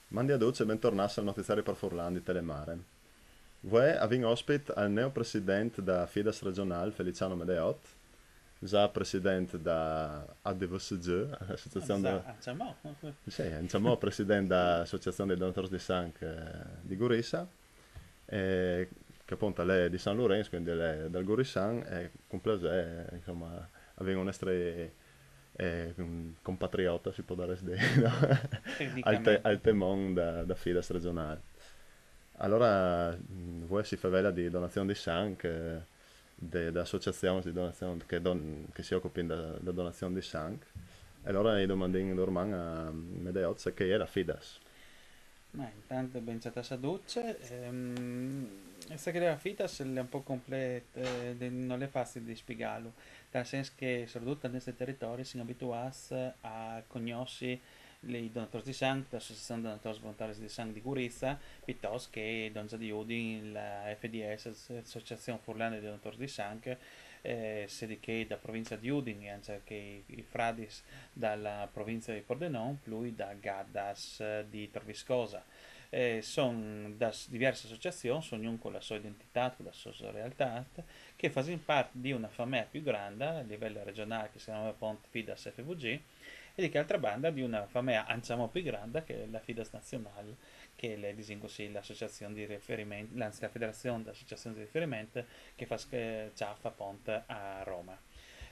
Mandi a Duce e bentornato al notiziario per Furlan di Telemare. Voi avete ospite al neo presidente da Fidas regionale Feliciano Medeot, già presidente da ADVSG, associazione da... Insomma, Sì, diciamo presidente dell'associazione dei donatori di sangue di Gurissa, che appunto lei è di San Lorenzo, quindi lei è del Gurissan, e con piacere, insomma, aveva un nostro compatriota, si può dare no? Al tecnicamente. temon da Fidas regionale. Allora, voi si favela di donazione di sangue, da associazioni di donazione che si occupano da donazione di sangue. E allora io domandai dorman a Medeozza che era Fidas. Ma intanto ben c'è Saduce. Questa che la vita se è un po' completa, non è facile di spiegarlo, nel senso che soprattutto in questi territori siamo abituati a conoscere i donatori di sangue, l'associazione dei donatori volontari di sangue di Gurizza, piuttosto che Donza di Udin, la FDS, l'Associazione Furlana dei Donatori di Sangue, sedi che da provincia di Udin e anche che i fradis dalla provincia di Pordenone, più da Gaddas di Torviscosa. Sono diverse associazioni, ognuno con la sua identità, con la sua realtà, che fanno parte di una famiglia più grande a livello regionale che si chiama appunto Fidas FVG e di che altra banda di una famiglia ancora più grande che è la Fidas Nazionale, che è così, l'associazione di riferimento, anzi la federazione di associazioni di riferimento che fa ciaffa appunto a Roma.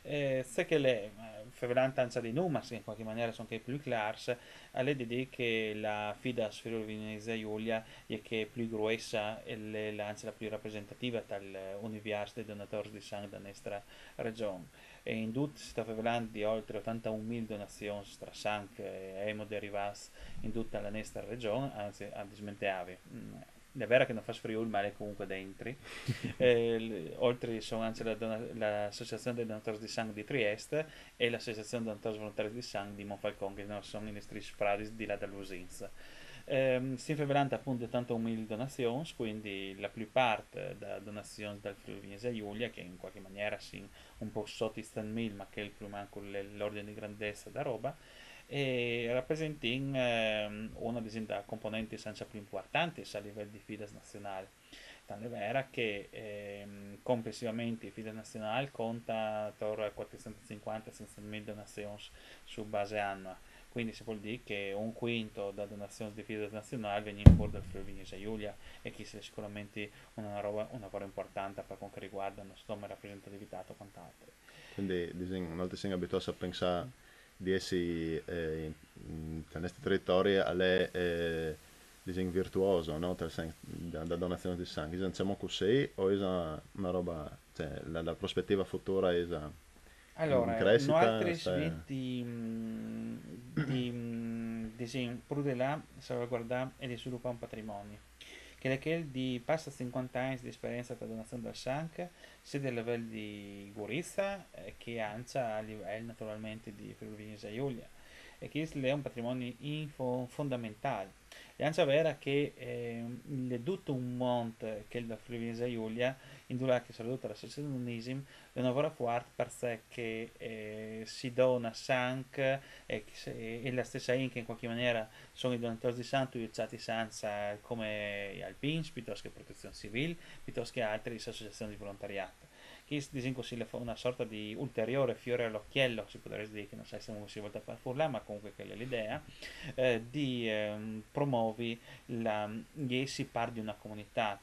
Se che le favelant anza di numas in qualche maniera sono che più clars, alle di che la Fidas Friuli Venezia Giulia è che è più gruesa e l'anzi la più rappresentativa dal univers dei donatori di sangue della nostra regione. E in tutto si sta parlando di oltre 81.000 donazioni tra sangue e emoderivanti in tutta la nostra regione, anzi a dismenteavi. È vero che non fa Friuli, ma è comunque dentro. Oltre sono anche l'associazione dei donatori di sangue di Trieste e l'associazione dei donatori volontari di sangue di Monfalcone, che non sono in strisce Pradis di là dall'Usinza. Si fa appunto tanto umili donazioni, quindi la più parte da donazioni dal Friuli Venezia Giulia, che in qualche maniera si un po' sotto i 100.000, ma che è il più manco l'ordine di grandezza da roba, e rappresenta una delle componenti senza più importanti a livello di Fides nazionale. Tanto è vera che complessivamente il Fides nazionale conta attorno a 450-500.000 donazioni su base annua. Quindi si vuol dire che un quinto da donazioni di Fides nazionale viene in fuori dal Friuli Venezia Giulia e che sia sicuramente una cosa importante per quanto riguarda la nostra rappresentatività o quant'altro. Quindi non siamo abituati a pensare di essere in questi territori alle virtuoso, no? Da donazione di sangue. Diciamo così o è una roba, cioè la prospettiva futura è in Allora, no crescita? altri sviti di là salvaguardare e di sviluppare un patrimonio, che è quel di passa 50 anni di esperienza per donazione del sangue, sia del livello di Gurizza che anche a livello naturalmente di Friuli Venezia Giulia. E questo è un patrimonio fondamentale. E anche vera che è tutto un monte che è la Friuli Venezia Giulia, in dove che saluta l'associazionismo, è una lavora forte per sé che si dona sangue e la stessa in che in qualche maniera sono i donatori di sangue utilizzati senza come alpins, piuttosto che protezione civile, piuttosto che altre associazioni di volontariato. Che dicono così una sorta di ulteriore fiore all'occhiello, si potrebbe dire che non sai se si vuole far furlare, ma comunque quella è l'idea, di promuovi gli si par di una comunità.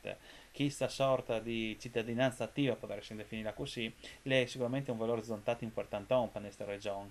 Questa sorta di cittadinanza attiva, potresti definirla così, è sicuramente un valore orizzontale importante per questa regione.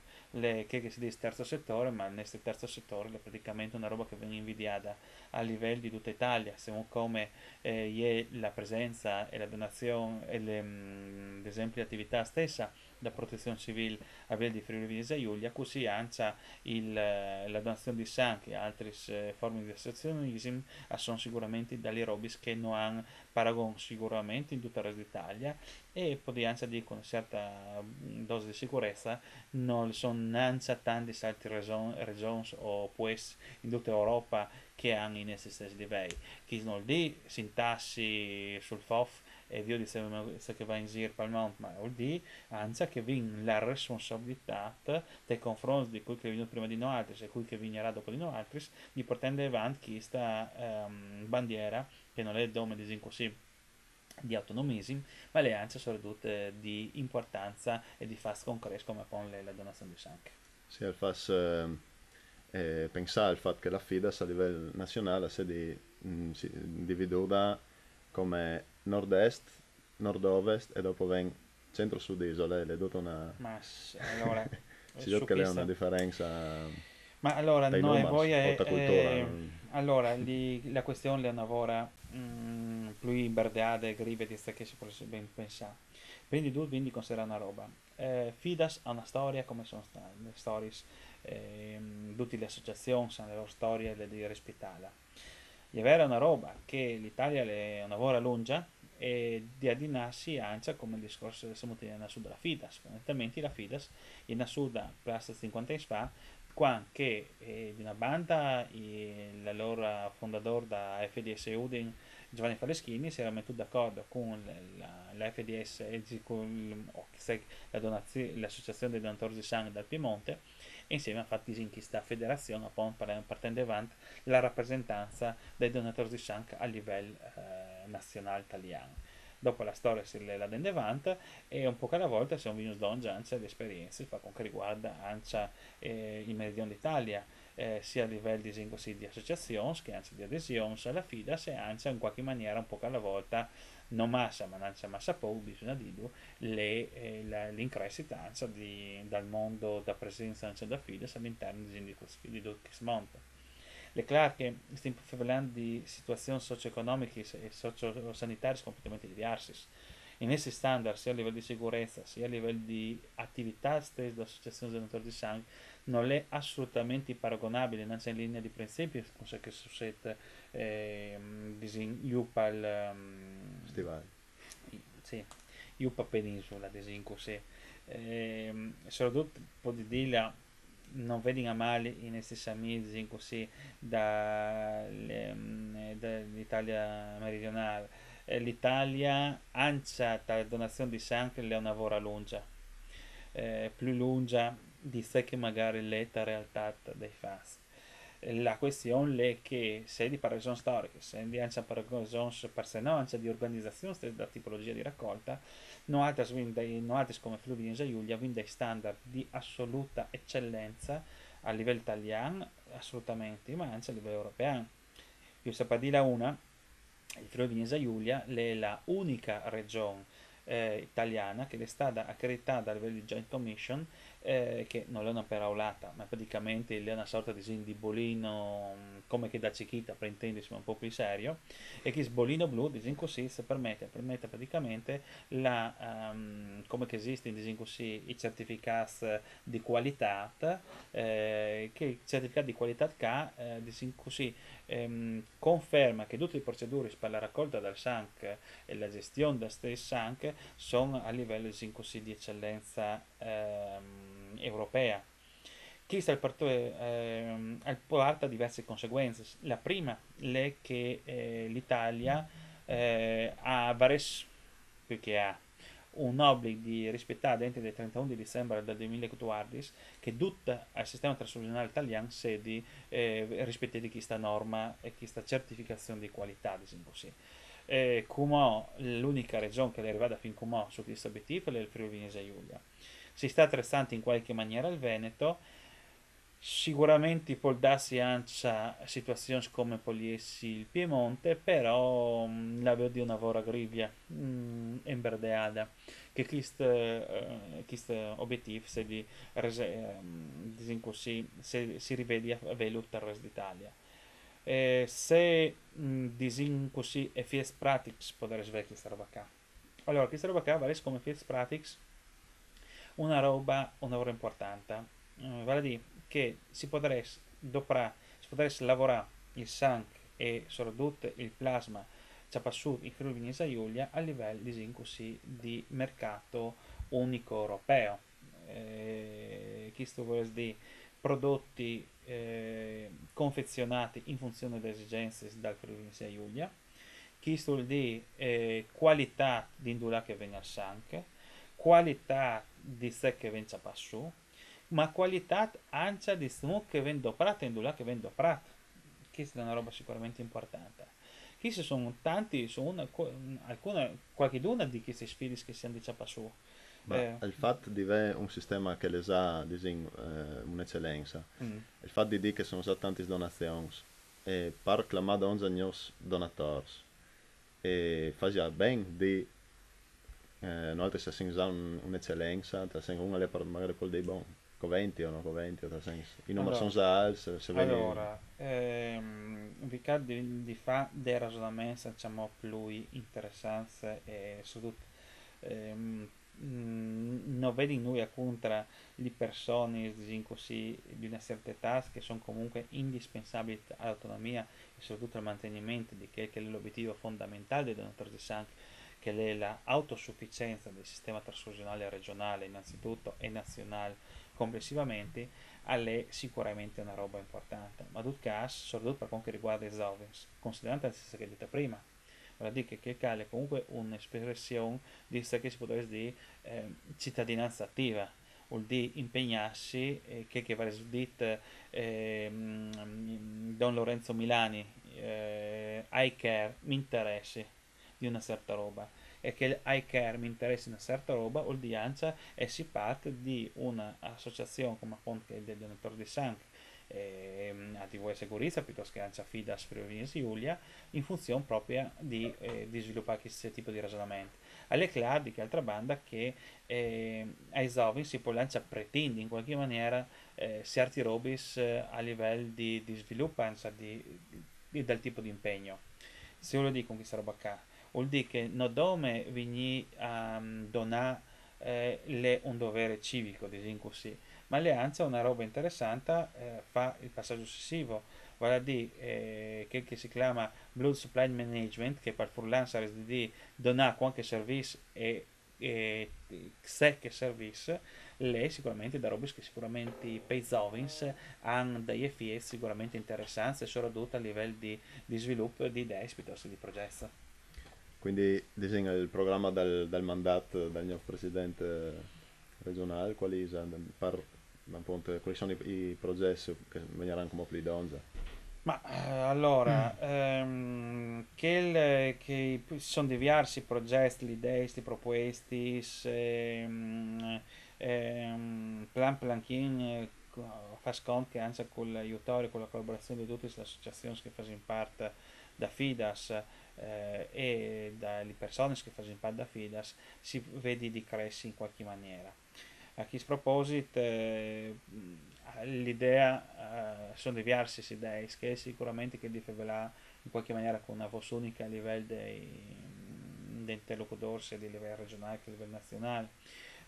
Che si dice terzo settore, ma nel terzo settore è praticamente una roba che viene invidiata a livello di tutta Italia, siamo come la presenza e la donazione e ad esempio l'attività stessa da protezione civile a livello di Friuli Venezia Giulia, così anche la donazione di sangue e altre forme di associazionismo sono sicuramente dalle robis che non hanno paragone sicuramente in tutta il resto d'Italia e poi anche dire con una certa dose di sicurezza non sono neanche tante altre regioni o pues in tutta Europa che hanno i stessi livelli. Chi non lì si intassi sul FOF e Dio dice che va in giro per il mondo, ma vuol dire anzi che viene la responsabilità nei confronti di cui che è venuto prima di noi altri e cui che vignerà dopo di noi altri di portare avanti questa bandiera che non è dome di così di autonomismo, ma le anche sono ridotte di importanza e di fast concreto come con la donazione di sangue. Sì, il FAS pensare al fatto che la FIDAS a livello nazionale si individua come nord-est, nord-ovest e dopo ven centro-sud isole, le date una... Ma allora, si vede su che c'è una questa differenza ma allora, dai noi numeri voi o da cultura. allora, la questione è una ora più imberdeata e grive di sta che si può ben pensare. Quindi tu quindi considera una roba. Fidas ha una storia come sono state le stories, tutte le associazioni hanno le loro storie e di rispettare. Di avere una roba che l'Italia è una ora lunga e di addinarsi anche come il discorso che siamo tenendo su della Fidas. Fondamentalmente la Fidas è nata più di 50 anni fa qua che di una banda la loro fondatore da FDS Udin Giovanni Faleschini si era messo d'accordo con la FDS e con l'associazione dei donatori di sangue dal Piemonte e insieme ha fatto in questa federazione appunto partendo avanti la rappresentanza dei donatori di sangue a livello nazionale italiano. Dopo la storia si la dende avanti e un po' alla volta sono venuti donne anche le esperienze per quanto riguarda anche il meridione d'Italia, sia a livello di associazioni che anche di adesioni alla FIDAS e anche in qualche maniera un po' alla volta non massa ma non massa poco bisogna dire l'increscita dal mondo da presenza anche da FIDAS all'interno di questo mondo. È chiaro che stiamo parlando di situazioni socio-economiche e socio-sanitarie completamente diverse. In questi standard, sia a livello di sicurezza, sia a livello di attività stessa dell'associazione dei donatori di sangue, non è assolutamente paragonabile, non c'è in linea di principio con ciò che succede in Stivali. sì, Iupa Penisola, ad esempio, sì. Soprattutto, può dire, non vedi a male in questi amici così dall'Italia meridionale. L'Italia, anche la donazione di sangue, è una vora lunga, più lunga di sé che magari l'eta realtà dei fasti. La questione è che se di paragone storiche, se di anche paragone per se no, anche di organizzazione della tipologia di raccolta, non altri come Friuli Venezia Giulia hanno dei standard di assoluta eccellenza a livello italiano, assolutamente, ma anche a livello europeo. Io saprò dire una, il Friuli Venezia Giulia è la unica regione italiana che è stata accreditata a livello di Joint Commission che non è una peraulata, ma praticamente è una sorta di bolino come che da Cichita, per intendersi un po' più serio, e che bolino blu, disin così, permette praticamente come che esiste, disin così, i certificati di qualità, che il certificato di qualità che, disin così, conferma che tutte le procedure per la raccolta del sangue e la gestione del stesso sangue sono a livello di eccellenza europea. Questo porta a diverse conseguenze. La prima è che l'Italia ha varies, più che ha un obbligo di rispettare dentro il 31 di dicembre del 2014 che tutto il sistema transfusionale italiano sedi rispetti questa norma e questa certificazione di qualità, diciamo così. Come l'unica regione che è arrivata fin come su questo obiettivo è il Friuli Venezia Giulia. Si sta attrezzando in qualche maniera il Veneto, sicuramente può darsi anche situazioni come poliessi il Piemonte, però la vedo una vora griglia imberdeada che questo obiettivo così, se si rivede a velo per il resto d'Italia. Se disin così e fies pratics poter svegli questa roba qua. Allora, questa roba qua vale come fies pratics una roba importante. Vale a dire che si potrebbe lavorare il sangue e soprattutto il plasma Ciapassut in Friuli Venezia Giulia a livello così, di mercato unico europeo. Questo vuol dire prodotti confezionati in funzione delle esigenze dal Friuli Venezia Giulia. Questo vuol dire qualità di indura che venga al sangue, qualità di sé che venga Ciapassut, ma qualità anche di smoke che vendo prato e indura che vendo prato. Questa è una roba sicuramente importante. Questi sono tanti, alcune, qualche di queste sfide che si hanno di su. Ma il fatto di avere un sistema che le sa un'eccellenza, Mm. il fatto di dire che sono state tante donazioni, e per clamare ogni nostro donatore, e fa già ben di noi se si ha un'eccellenza, se uno le per magari col dei buoni, con 20 o no con 20, i numeri sono Allora, già alti, se vedi. vi cade di fa dei ragionamenti diciamo più interessanti e soprattutto ehm, non vedi in noi contro le persone diciamo così, di una certa età che sono comunque indispensabili all'autonomia e soprattutto al mantenimento di che è l'obiettivo fondamentale del donatore di sangue, che è l'autosufficienza del sistema trasfusionale regionale innanzitutto e nazionale complessivamente, è sicuramente una roba importante. Ma tutto caso, soprattutto per quanto riguarda i giovani, considerando la stessa che ho detto prima, vuol dire che è comunque un'espressione di ciò che si potrebbe dire cittadinanza attiva, vuol dire impegnarsi, che va detto Don Lorenzo Milani, I care, mi interessi di una certa roba e che I care mi interessi di una certa roba vuol dire anche e si parte di un'associazione come appunto il del donatore di sangue a TV Segurizia piuttosto che anche a Fidas Friuli Giulia in funzione propria di sviluppare questo tipo di ragionamento. Alle chiaro di che altra banda che ai giovani si può lanciare pretende in qualche maniera certi robis a livello di sviluppo del tipo di impegno. Se vuol dire con questa roba qua, vuol dire che non dove vieni a donare un dovere civico, diciamo così, ma le anzi una roba interessante fa il passaggio successivo, vale a dire che si chiama Blood Supply Management, che per freelancer di donare qualche servizio e se che servizio, lei sicuramente da robe che sicuramente per i giovani hanno degli effetti sicuramente interessanti, soprattutto a livello di sviluppo di idee piuttosto di progetti. Quindi disegna il programma del mandato del mio presidente regionale, per, appunto, quali sono i progetti che verranno come plidonza. Ma allora, che sono diversi progetti, le idee, questi proposti, plan planchin fa conto che anche con l'aiutore, con la collaborazione di tutte le associazioni che fanno parte da FIDAS e dalle persone che fanno parte da FIDAS, si vede di crescere in qualche maniera. A questo proposito, l'idea, sono diverse idee, che sicuramente che difevelà in qualche maniera con una voce unica a livello dei interlocutori sia a livello regionale che a livello nazionale,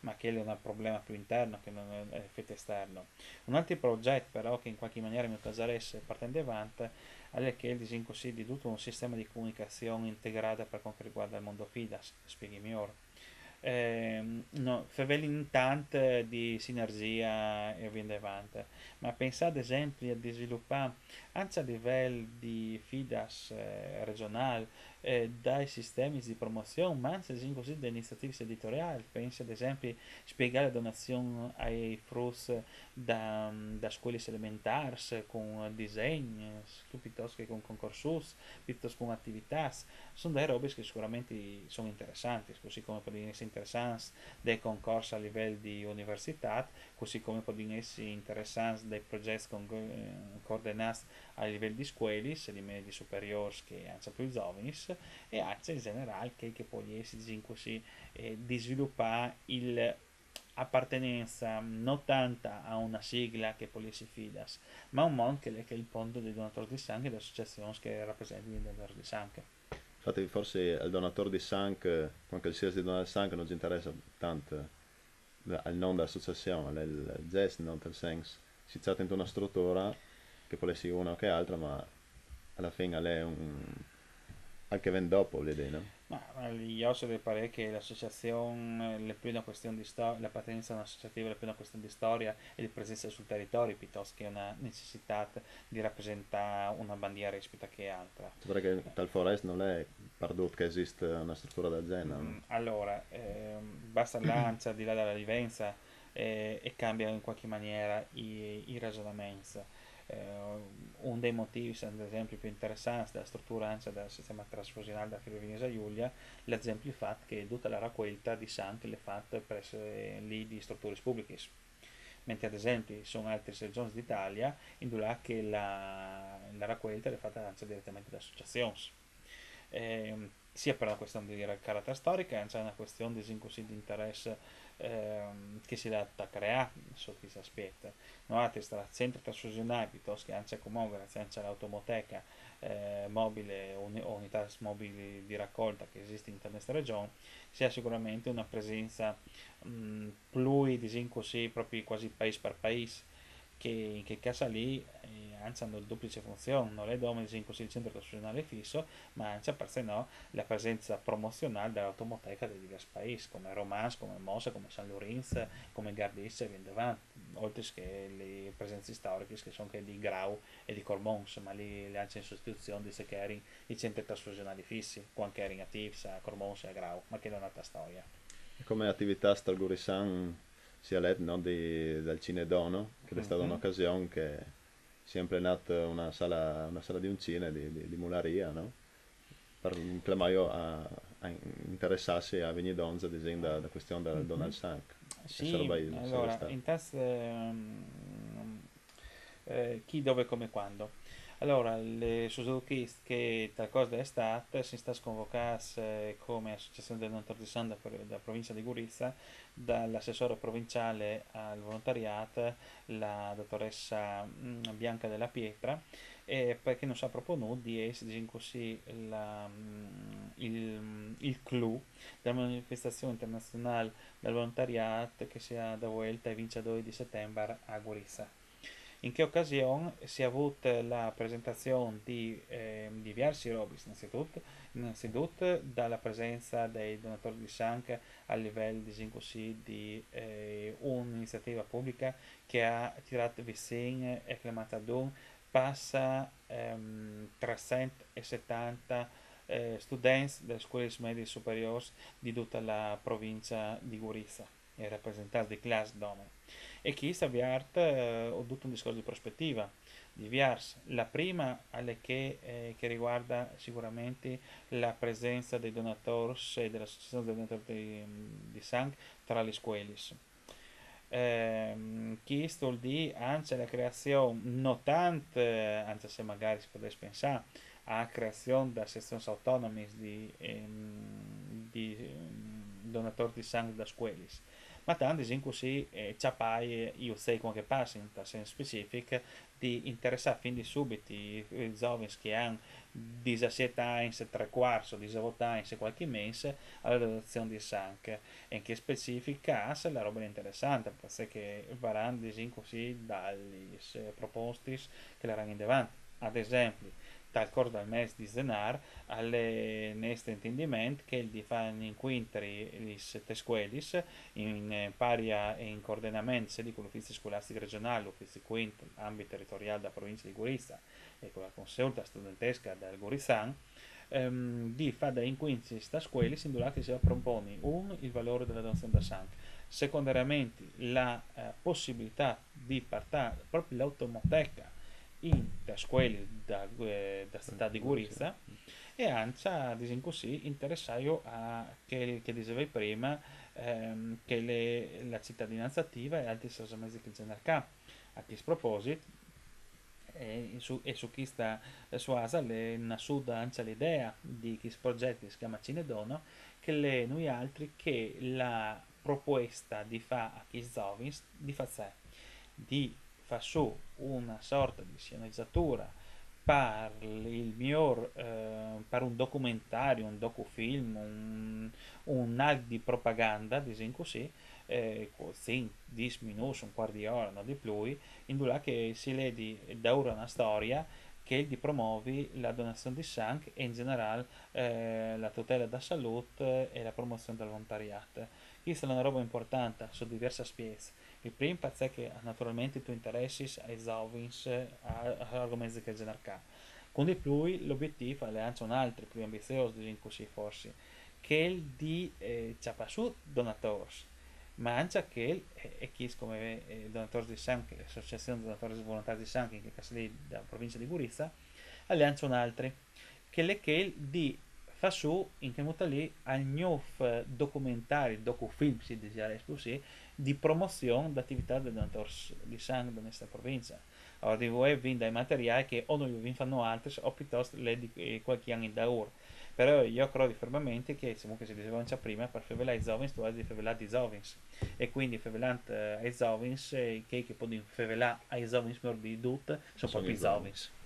ma che è un problema più interno che non è un effetto esterno. Un altro progetto però che in qualche maniera mi piacerebbe partendo avanti è che il così di tutto un sistema di comunicazione integrata per quanto riguarda il mondo FIDAS, spieghi ora no, favelin tante di sinergia e via avanti, ma pensate ad esempio a sviluppare anche a livello di FIDAS regionale dai sistemi di promozione, ma anche così da iniziative editoriali. Pensi ad esempio spiegare donazioni ai frus da scuole elementari con disegni, piuttosto che con concorsi, piuttosto con attività sono delle robe che sicuramente sono interessanti, così come possono essere interessanti dei concorsi a livello di università, così come possono essere interessanti dei progetti coordinati a livello di scuole, di medie superiori che hanno più giovani, e anche in generale che può essere diciamo così, di sviluppare l'appartenenza non tanto a una sigla che può essere FIDAS, ma a un mondo che è il mondo dei donatori di sangue e delle associazioni che rappresentano i donatori di sangue. Infatti forse il donatore di sangue, quando si di donare sangue non ci interessa tanto al non dell'associazione, il gest, non nel senso, si tratta di una struttura che può essere una o che altra, ma alla fine è un... anche ven dopo l'idea, no? Ma io sono del parere che l'associazione è più una questione di storia, l'appartenenza associativa è più una questione di storia e di presenza sul territorio piuttosto che una necessità di rappresentare una bandiera rispetto a che altra. Cioè, perché tal forest non è pardot che esiste una struttura del genere, no? Allora, basta lancia al di là della vivenza e cambia in qualche maniera i ragionamenti. Un dei motivi, ad esempio, più interessanti della struttura anche del sistema trasfusionale della Friuli-Venezia Giulia, l'esempio è fatto che tutta la raccolta di sangue è fatta presso lì di strutture pubbliche, mentre ad esempio ci sono altre regioni d'Italia in cui che la raccolta è fatta anche direttamente da associazioni, sia per una questione di carattere storica, sia una questione di interesse che si dà a creare su questo aspetto. No, tra centro trasfusionale piuttosto che anche comunque grazie all'automoteca mobile o unità mobili di raccolta che esiste in questa regione, sia sicuramente una presenza più così proprio quasi paese per paese che casa lì anzi hanno duplice funzione, non è come così il centro trasfuzionale fisso, ma anche per se no la presenza promozionale dell'automoteca dei diversi paesi, come Romans, come Mosa, come San Lorenzo, come Gardisse e via davanti, oltre che le presenze storiche che sono anche di Grau e di Cormons, ma lì le anche in sostituzione di se che erano i centri trasfuzionali fissi, con anche erano attivi a Cormons e a Grau, ma che è un'altra storia. E come attività Stalgurisan sia letto, no, del Cinedono, che è stata Mhm. un'occasione che è sempre nata una sala di un cine di Mularia, no? Per Clamaio a interessarsi a venire donza, ad esempio, da questione del Donald Mhm. Trump. E Sì, sarebbe allora, stato. in test chi, dove, come, quando. Allora, le Suzuki che tal cosa è stata, si sta sconvocando come associazione del non tortisano da provincia di Gorizia, dall'assessore provinciale al volontariato, la dottoressa Bianca della Pietra, e perché non sa proprio nulla di essere così il clou della manifestazione internazionale del volontariato che si è da vuelta il 22 di settembre a Gorizia. In che occasione si è avuta la presentazione di diversi robis, innanzitutto dalla presenza dei donatori di sangue a livello di un'iniziativa pubblica che ha tirato vicino e chiamata Dun passa 370 studenti delle scuole medie superiori di tutta la provincia di Gorizia e rappresentanti di classe donne. E chi sta avviato ho tutto un discorso di prospettiva diversa. La prima è che riguarda sicuramente la presenza dei donatori e dell'associazione dei donatori di sangue tra le scuole. Chi vuol dire anche la creazione, non tanto, anche se magari si potrebbe pensare, a creazione da sezioni autonome di donatori di sangue da scuole, ma tanti in così ciapai io sai come che passa in senso specifico di interessare fin di subito i giovani che hanno 17 anni, 3 quarti, 18 anni, qualche mese alla donazione di sangue e in che specifica la roba è interessante perché varranno così dagli proposti che la in davanti ad esempio dal corso del mese di Zenar alle neste intendimento che il di fanno in quinteri le sette scuole in paria e in coordinamento sia di con l'ufficio scolastico regionale, l'ufficio quinto, ambito territoriale della provincia di Gorizia e con la consulta studentesca del Gorizan, di fare in quinti sta scuola in dove si propone il valore della donazione da sangue, secondariamente la possibilità di partire proprio l'automoteca in da scuole da città di Gorizia e anche diciamo così interessato a che dicevi prima che la cittadinanza attiva e altri mezzi che genera a chi sproposito e su chi sta su Asa le nassuda anche l'idea di questo progetto che si chiama Cinedono che le noi altri che la proposta di fa a chi zovis di fa sé di fa su una sorta di sceneggiatura per il miglior per un documentario, un docufilm, un ad di propaganda, diciamo così, sì, 10 minuti, un quarto di ora, non di più, in dove che si legge da ora una storia che di promuovi la donazione di sangue e in generale la tutela della salute e la promozione del volontariato. Questa è una roba importante su diverse aspetti. Il primo è che naturalmente tu interessi ai giovani a argomenti che generare. Con di più l'obiettivo è anche un altro più ambizioso di così forse, che è il di Ciapasù donatori, ma anche che è chi come donatori di sangue, l'associazione di donatori volontari di sangue che è lì dalla provincia di Gurizza, ha anche un altro, che è che di fa su in che modo lì al nuovo documentario, docufilm si dice così, di promozione d'attività dei donatori di sangue in questa provincia. Allora, di voi vi dai materiali che o non vi fanno altri o piuttosto le di qualche anno da ora. Però io credo fermamente che, comunque si diceva già prima, per favelare i giovani tu hai di favelare i giovani. E quindi favelando ai giovani, che può favelare ai giovani morbi di tutto, sono sono proprio i i giovani. giovani.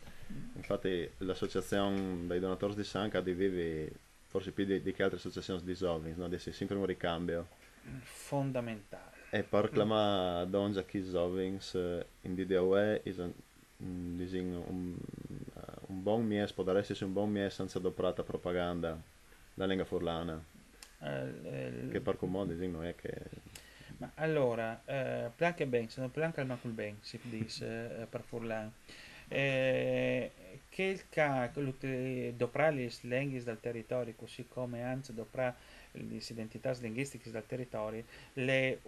Infatti l'associazione dei donatori di sangue vive forse più di che altre associazioni di giovani, no? Di sempre un ricambio. Fondamentale. E proclama donja chi giovani in DDOE disin un buon mies, può essere un buon mies senza doprata propaganda la lingua furlana, che per comune disin non è che... Ma allora, plank e ben, sono plank al macul ben, si dice per Furlan. Che il doprà le lingue dal territorio, così come anche doprà le identità linguistiche dal territorio, le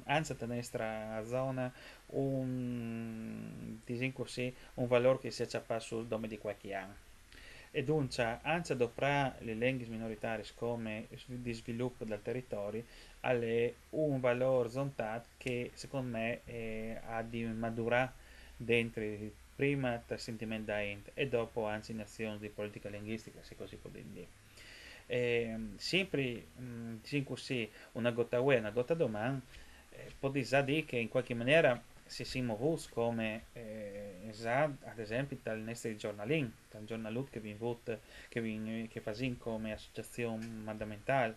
anche nella nostra zona diciamo così, un valore che si accappa sul nome di qualche anno. E dunque, anche doprà le lingue minoritarie come di sviluppo del territorio, ha un valore zontato che secondo me ha di maturare dentro prima del sentimento da ente e dopo anzi in azioni di politica linguistica, se così può dire. Sempre diciamo così, una gota uè, una gota domani, può dire che in qualche maniera si siamo muovuti come già ad esempio dal nostro giornalin, dal giornalut che vi vot, che fa come associazione fondamentale.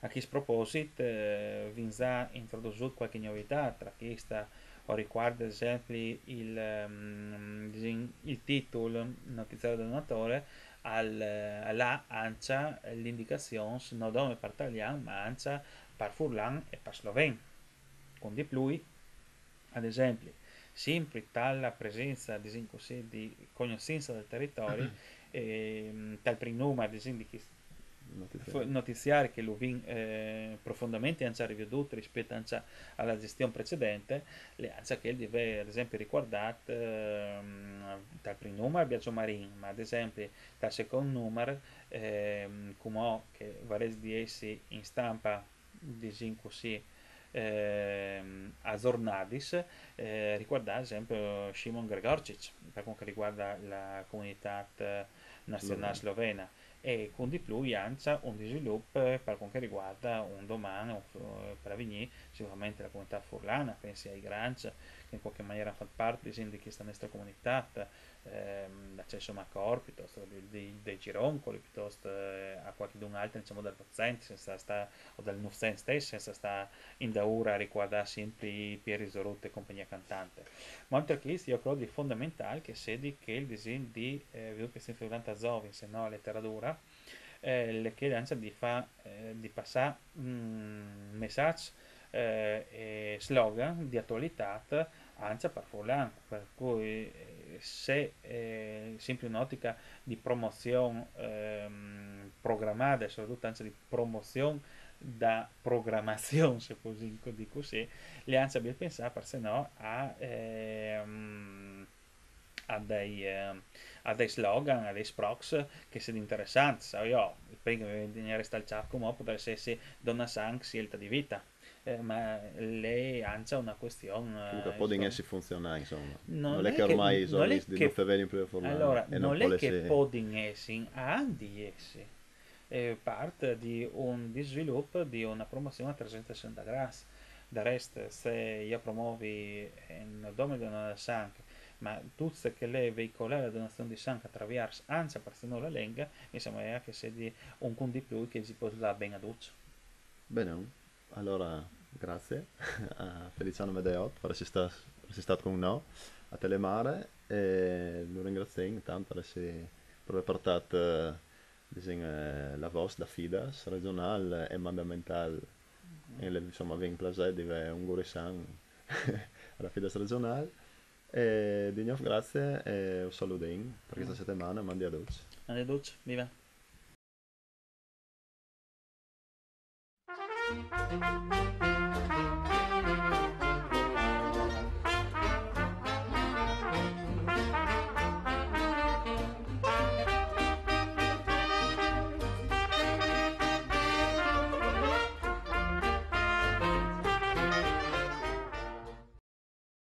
A questo proposito, vi già introdotto qualche novità, tra questa o riguarda ad esempio il titolo notiziario del donatore alla ancia l'indicazione non dove per italiano ma ancia per furlan e per sloven. Con di più, ad esempio, sempre dalla presenza di conoscenza del territorio, dal prenome ad esempio di notiziario. notiziare che lo vin profondamente hanno riveduto rispetto alla gestione precedente, le ansia che deve ad esempio riguardare dal primo numero Biagio Marin, ma ad esempio dal secondo numero come che varese di essi in stampa diciamo così aggiornadis riguarda ad esempio Shimon Gregorcic per quanto riguarda la comunità nazionale Sloveno. slovena e con di più anche un sviluppo per quanto riguarda un domani per venire sicuramente la comunità furlana, pensi ai Granch che in qualche maniera fanno parte di questa nostra comunità, l'accesso a Cor piuttosto dei gironcoli, piuttosto a qualche altro diciamo dal Bozzenti, senza sta, o dal Nufsen stesso, senza sta in daura a riguardare sempre Pieri Zorotto e compagnia cantante. Ma oltre a questo io credo di fondamentale che sedi che il disegno di che si figurante a Zovi, se no a letteratura, le che lancia di passare un messaggio e slogan di attualità anche per Furlan, per cui se sempre un'ottica di promozione programmata, soprattutto anche di promozione da programmazione, se così dico così, le ANSA abbiamo pensato, per se no, a dei, a dei slogan, a dei sprox che sono interessanti. So io, prima di resta il ciacco, ma potrebbe essere donna sang scelta di vita. Ma lei ANSA una Comunque questione, può di insomma, essi funzionare, insomma. Non non è che è che, ormai non sono è di non che feveri in prima furlana allora, e non non può è che essere... pudding essi, di essi, parte di un di sviluppo di una promozione a 360 gradi. Del resto, se io promuovi in nome della sangue, ma tutte che le veicolare la donazione di sangue attraverso anzi per la lingua, mi sembra che sia di un con di più che si può dare bene a tutti. Bene, allora, grazie a Feliciano Medeot per essere stato con noi a Telemare e lo ringraziamo tanto per essere proprio portato la vostra da Fidas regionale e mandamentale e insomma vi piace di avere un Gurisan alla Fidas regionale e di nuovo grazie e un saluto per questa settimana mandi a tutti. Arrivederci, viva.